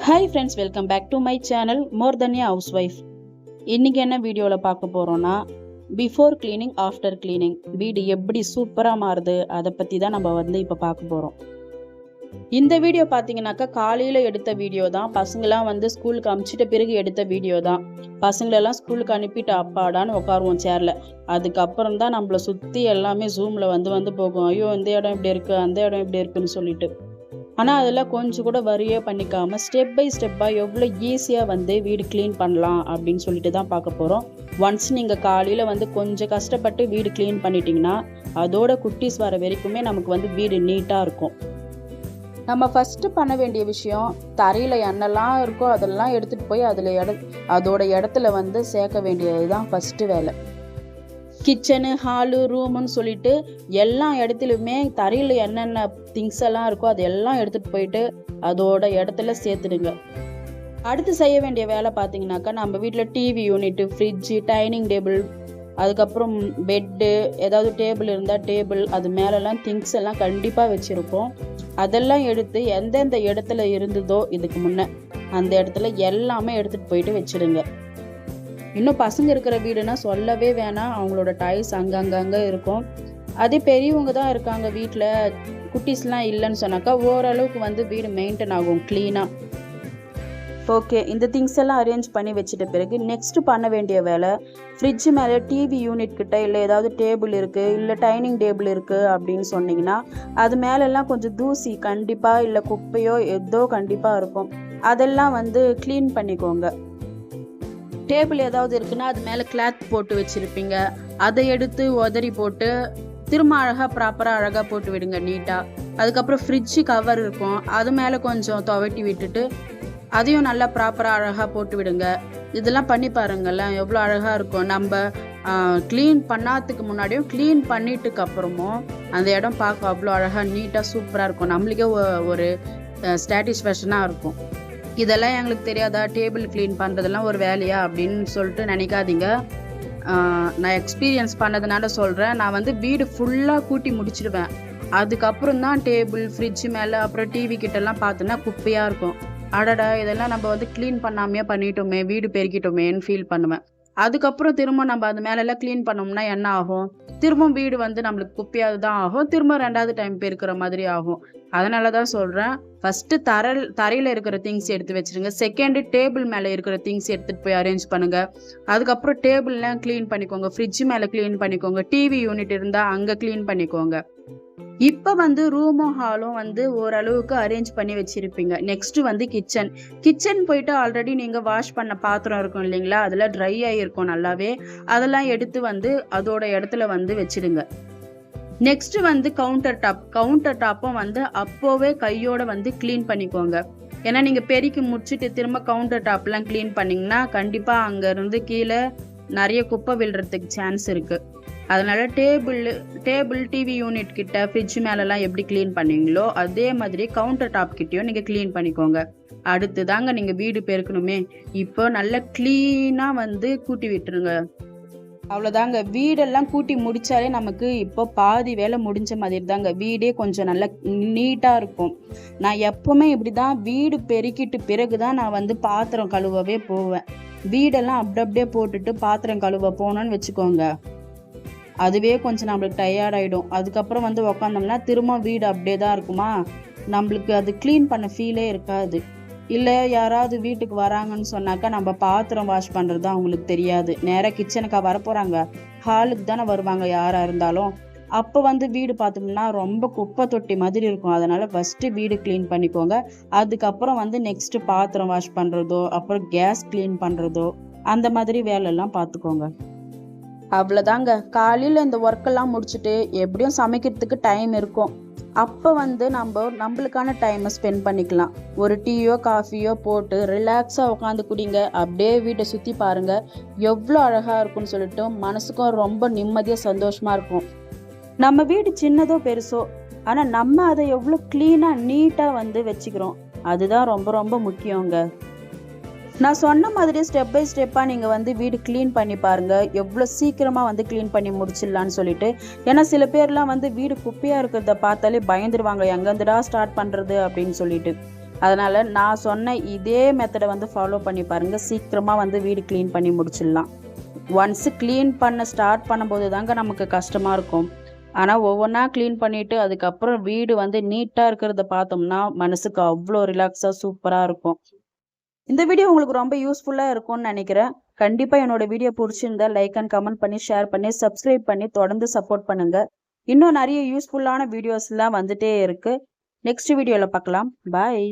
Hi friends, welcome back to my channel more than a house wife. இன்றைக்கி என்ன வீடியோவில் பார்க்க போகிறோன்னா, பிஃபோர் கிளீனிங் ஆஃப்டர் கிளீனிங் வீடு எப்படி சூப்பராக மாறுது அதை பற்றி தான் நம்ம இப்போ பார்க்க போகிறோம். இந்த வீடியோ பார்த்தீங்கன்னாக்கா காலையில் எடுத்த வீடியோ தான். பசங்களாம் ஸ்கூலுக்கு அனுப்பிச்சிட்ட பிறகு எடுத்த வீடியோ தான். பசங்களெல்லாம் ஸ்கூலுக்கு அனுப்பிட்டு அப்பாடான்னு உட்காருவோம் சேரில். அதுக்கப்புறம் தான் நம்மளை சுற்றி எல்லாமே ஜூமில் வந்து போகும். ஐயோ இந்த இடம் இப்படி இருக்குது, அந்த இடம் இப்படி இருக்குன்னு சொல்லிட்டு. ஆனால் அதெல்லாம் கொஞ்சம் கூட வரியே பண்ணிக்காமல் ஸ்டெப் பை ஸ்டெப்பாக எவ்வளோ ஈஸியாக வீடு க்ளீன் பண்ணலாம் அப்படின்னு சொல்லிட்டு தான் பார்க்க போகிறோம். ஒன்ஸ் நீங்கள் காலையில் கொஞ்சம் கஷ்டப்பட்டு வீடு க்ளீன் பண்ணிட்டீங்கன்னா அதோட குட்டீஸ் வர வரைக்குமே நமக்கு வீடு நீட்டாக இருக்கும். நம்ம ஃபஸ்ட்டு பண்ண வேண்டிய விஷயம், தரையில் என்னெல்லாம் இருக்கோ அதெல்லாம் எடுத்துகிட்டு போய் அதோட இடத்துல சேர்க்க வேண்டியது தான் ஃபஸ்ட்டு வேலை. கிச்சனு, ஹாலு, ரூமுன்னு சொல்லிட்டு எல்லா இடத்துலையுமே தரையில் என்னென்ன திங்ஸ் எல்லாம் இருக்கோ அதெல்லாம் எடுத்துகிட்டு போயிட்டு அதோட இடத்துல சேர்த்துடுங்க. அடுத்து செய்ய வேண்டிய வேலை பார்த்தீங்கன்னாக்கா, நம்ம வீட்டில் TV unit, fridge, dining table, அதுக்கப்புறம் பெட்டு, ஏதாவது டேபிள் இருந்தால் டேபிள், அது மேலெல்லாம் திங்ஸ் எல்லாம் கண்டிப்பாக வச்சுருப்போம். அதெல்லாம் எடுத்து எந்தெந்த இடத்துல இருந்ததோ இதுக்கு முன்னே அந்த இடத்துல எல்லாமே எடுத்துகிட்டு போயிட்டு வச்சுடுங்க. இன்னும் பசங்க இருக்கிற வீடுனா சொல்லவே வேணாம், அவங்களோட டாய்ஸ் அங்கங்கே இருக்கும். அதே பெரியவங்க தான் இருக்காங்க வீட்டில், குட்டீஸ்லாம் இல்லைன்னு சொன்னாக்கா ஓரளவுக்கு வீடு மெயின்டைன் ஆகும் க்ளீனாக. ஓகே, இந்த திங்ஸ் எல்லாம் அரேஞ்ச் பண்ணி வச்சுட்ட பிறகு நெக்ஸ்ட் பண்ண வேண்டிய வேலை, ஃப்ரிட்ஜு மேலே டிவி யூனிட் கிட்ட இல்லை ஏதாவது டேபிள் இருக்குது, இல்லை டைனிங் டேபிள் இருக்குது அப்படின்னு சொன்னீங்கன்னா அது மேலெல்லாம் கொஞ்சம் தூசி கண்டிப்பாக இல்லை குப்பையோ ஏதோ கண்டிப்பாக இருக்கும். அதெல்லாம் க்ளீன் பண்ணிக்கோங்க. டேபிள் ஏதாவது இருக்குன்னா அது மேலே கிளாத் போட்டு வச்சுருப்பீங்க, அதை எடுத்து உதறி போட்டு திரும்ப ப்ராப்பராக போட்டு விடுங்க நீட்டாக. அதுக்கப்புறம் ஃப்ரிட்ஜு கவர் இருக்கும், அது மேலே கொஞ்சம் துவட்டி விட்டுட்டு அதையும் நல்லா ப்ராப்பராக அழகாக போட்டு விடுங்க. இதெல்லாம் பண்ணி பாருங்கள்லாம் எவ்வளோ அழகாக இருக்கும். நம்ம க்ளீன் பண்ணாததுக்கு முன்னாடியும் க்ளீன் பண்ணிட்டுக்கு அப்புறமும் அந்த இடம் பார்க்க அவ்வளோ அழகாக நீட்டாக சூப்பராக இருக்கும். நம்மளுக்கே ஒரு சாட்டிஸ்ஃபேக்ஷனாக இருக்கும். இதெல்லாம் எங்களுக்கு தெரியாதா, டேபிள் க்ளீன் பண்ணுறதெல்லாம் ஒரு வேலையா அப்படின்னு சொல்லிட்டு நினைக்காதீங்க. நான் எக்ஸ்பீரியன்ஸ் பண்ணதுனால சொல்கிறேன். நான் வீடு ஃபுல்லாக கூட்டி முடிச்சிடுவேன். அதுக்கப்புறம் தான் டேபிள், ஃப்ரிட்ஜு மேலே, அப்புறம் டிவி கிட்டலாம் பார்த்தோன்னா குப்பையாக இருக்கும். அடடா இதெல்லாம் நம்ம க்ளீன் பண்ணாமையே பண்ணிட்டோமே, வீடு பெருக்கிட்டோமேன்னு ஃபீல் பண்ணுவேன். அதுக்கப்புறம் திரும்ப நம்ம அது மேலெல்லாம் க்ளீன் பண்ணோம்னா என்ன ஆகும், திரும்ப வீடு நம்மளுக்கு குப்பையாக தான் ஆகும், திரும்ப 2வது டைம் பெருக்கிற மாதிரி ஆகும். அதனால தான் சொல்கிறேன், ஃபஸ்ட்டு தரையில் இருக்கிற திங்ஸ் எடுத்து வச்சுருங்க. செகண்டு டேபிள் மேலே இருக்கிற திங்ஸ் எடுத்துகிட்டு போய் அரேஞ்ச் பண்ணுங்கள். அதுக்கப்புறம் டேபிள்லாம் க்ளீன் பண்ணிக்கோங்க, ஃப்ரிட்ஜு மேலே க்ளீன் பண்ணிக்கோங்க, டிவி யூனிட் இருந்தால் அங்கே க்ளீன் பண்ணிக்கோங்க. இப்போ ரூமும் ஹாலும் ஓரளவுக்கு அரேஞ்ச் பண்ணி வச்சுருப்பீங்க. நெக்ஸ்ட்டு கிச்சன் போயிட்டு ஆல்ரெடி நீங்கள் வாஷ் பண்ண பாத்திரம் இருக்கும் இல்லைங்களா, அதில் ட்ரை ஆகிருக்கும் நல்லாவே, அதெல்லாம் எடுத்து அதோட இடத்துல வச்சுடுங்க. நெக்ஸ்ட்டு கவுண்டர் டாப்பும் அப்போவே கையோட க்ளீன் பண்ணிக்கோங்க. ஏன்னா நீங்கள் பெருக்கி முடிச்சுட்டு திரும்ப கவுண்டர் டாப்லாம் க்ளீன் பண்ணிங்கன்னா கண்டிப்பாக அங்கேருந்து கீழே நிறைய குப்பை விழுறதுக்கு சான்ஸ் இருக்குது. அதனால் டேபிள் டிவி யூனிட் கிட்ட, ஃப்ரிட்ஜ் மேலெலாம் எப்படி க்ளீன் பண்ணீங்களோ அதே மாதிரி கவுண்டர் டாப் கிட்டேயும் நீங்கள் க்ளீன் பண்ணிக்கோங்க. அடுத்து தாங்க நீங்கள் வீடு பெருக்கணுமே. இப்போ நல்லா க்ளீனாக கூட்டி விட்டுருங்க. அவ்வளோதாங்க, வீடெல்லாம் கூட்டி முடித்தாலே நமக்கு இப்போ பாதி வேலை முடிஞ்ச மாதிரி தாங்க. வீடே கொஞ்சம் நல்லா நீட்டாக இருக்கும். நான் எப்போவுமே இப்படி தான் வீடு பெருக்கிட்டு பிறகு தான் நான் பாத்திரம் கழுவவே போவேன். வீடெல்லாம் அப்படியே போட்டுட்டு பாத்திரம் கழுவ போனோன்னு வச்சுக்கோங்க, அதுவே கொஞ்சம் நம்மளுக்கு டயர்ட் ஆகிடும். அதுக்கப்புறம் உக்காந்தோம்னா திரும்ப வீடு அப்படியே தான் இருக்குமா, நம்மளுக்கு அது க்ளீன் பண்ண ஃபீலே இருக்காது. இல்லை யாராவது வீட்டுக்கு வராங்கன்னு சொன்னாக்கா நம்ம பாத்திரம் வாஷ் பண்ணுறது அவங்களுக்கு தெரியாது. நேராக கிச்சனுக்கா வரப்போகிறாங்க, ஹாலுக்கு தானே வருவாங்க யாராக இருந்தாலும். அப்போ வீடு பார்த்தோம்னா ரொம்ப குப்பை தொட்டி மாதிரி இருக்கும். அதனால் ஃபஸ்ட்டு வீடு க்ளீன் பண்ணிக்கோங்க. அதுக்கப்புறம் நெக்ஸ்ட்டு பாத்திரம் வாஷ் பண்ணுறதோ, அப்புறம் கேஸ் க்ளீன் பண்ணுறதோ, அந்த மாதிரி வேலையெல்லாம் பார்த்துக்கோங்க. அவ்வளோதாங்க, காலையில் இந்த ஒர்க்கெல்லாம் முடிச்சுட்டு எப்படியும் சமைக்கிறதுக்கு டைம் இருக்கும். அப்போ நம்மளுக்கான டைமை ஸ்பெண்ட் பண்ணிக்கலாம். ஒரு டீயோ காஃபியோ போட்டு ரிலாக்ஸாக உட்காந்து குடிங்க. அப்படியே வீட்டை சுற்றி பாருங்கள், எவ்வளோ அழகாக இருக்குன்னு சொல்லிட்டு மனசுக்கும் ரொம்ப நிம்மதியாக சந்தோஷமாக இருக்கும். நம்ம வீடு சின்னதோ பெருசோ, ஆனால் நம்ம அதை எவ்வளோ க்ளீனாக நீட்டாக வச்சுக்கிறோம், அதுதான் ரொம்ப ரொம்ப முக்கியங்க. நான் சொன்ன மாதிரி ஸ்டெப் பை ஸ்டெப்பாக நீங்கள் வீடு க்ளீன் பண்ணி பாருங்கள், எவ்வளோ சீக்கிரமாக க்ளீன் பண்ணி முடிச்சிடலான்னு சொல்லிட்டு. ஏன்னா சில பேர்லாம் வீடு குப்பையாக இருக்கிறத பார்த்தாலே பயந்துருவாங்க, எங்கேருந்துடா ஸ்டார்ட் பண்ணுறது அப்படின்னு சொல்லிட்டு. அதனால் நான் சொன்ன இதே மெத்தடை வந்து ஃபாலோ பண்ணி பாருங்கள். சீக்கிரமாக வந்து வீடு க்ளீன் பண்ணி முடிச்சிடலாம். ஒன்ஸு க்ளீன் பண்ண ஸ்டார்ட் பண்ணும்போது தாங்க நமக்கு கஷ்டமாக இருக்கும். ஆனால் ஒவ்வொன்றா க்ளீன் பண்ணிவிட்டு அதுக்கப்புறம் வீடு வந்து நீட்டாக இருக்கிறத பார்த்தோம்னா மனசுக்கு அவ்வளோ ரிலாக்ஸாக சூப்பராக இருக்கும். இந்த வீடியோ உங்களுக்கு ரொம்ப யூஸ்ஃபுல்லாக இருக்கும்னு நினைக்கிறேன். கண்டிப்பாக என்னோட வீடியோ பிடிச்சிருந்தா லைக் அண்ட் கமெண்ட் பண்ணி ஷேர் பண்ணி சப்ஸ்கிரைப் பண்ணி தொடர்ந்து சப்போர்ட் பண்ணுங்கள். இன்னும் நிறைய யூஸ்ஃபுல்லான வீடியோஸ்லாம் வந்துட்டே இருக்குது. நெக்ஸ்ட் வீடியோவில் பார்க்கலாம். பாய்.